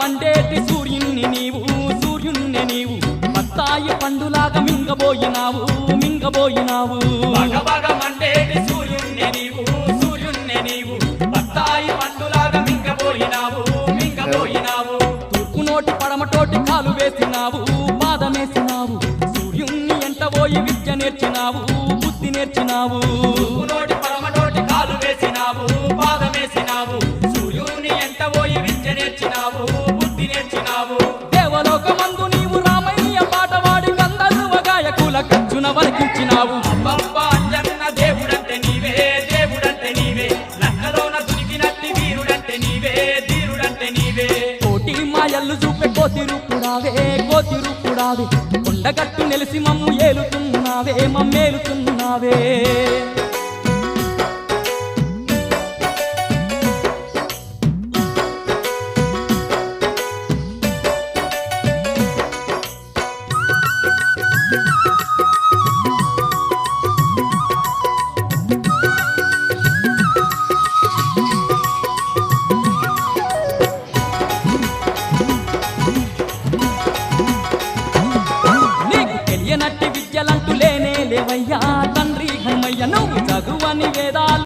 మండేటి సూర్యుణ్ణి నీవు సూర్యుణ్ణి నీవు బత్తాయి పండులాగా మింగబోయినావు మింగబోయినావు బగ మండేటి సూర్యుణ్ణి నీవు సూర్యుణ్ణి నీవు బత్తాయి పండులాగా మింగబోయినావు మింగబోయినావు తూర్పు నోటి పడమటోటి కాలు వేసినావు పాదమేసినావు సూర్యుణ్ణి ఎంట పోయి విద్య నేర్చినావు బుద్ధి నేర్చినావు నోటి పరమటోటి కాలు వేసినావు పాదమేసినావు సూర్యుని ఎంట పోయి విద్య నేర్చినావు బుద్ధి నేర్చినావు దేవలోకమందు నీవు రామయ్య పాట వాడి గంధర్వ గాయకుల ఖర్చున వరకించినావు అబ్బబ్బా అంజన్న దేవుడంటే నీవే దేవుడంటే నీవే లక్కలోన దునికినట్టి వీరుడంటే నీవే ధీరుడంటే నీవే కోటి మాయల్లు చూపే కోతిరూపుడావే కోతిరూపుడావే కొండగట్టు నెలిసి మమ్ము ఏలుతున్నావే మమ్మేలుతున్నావే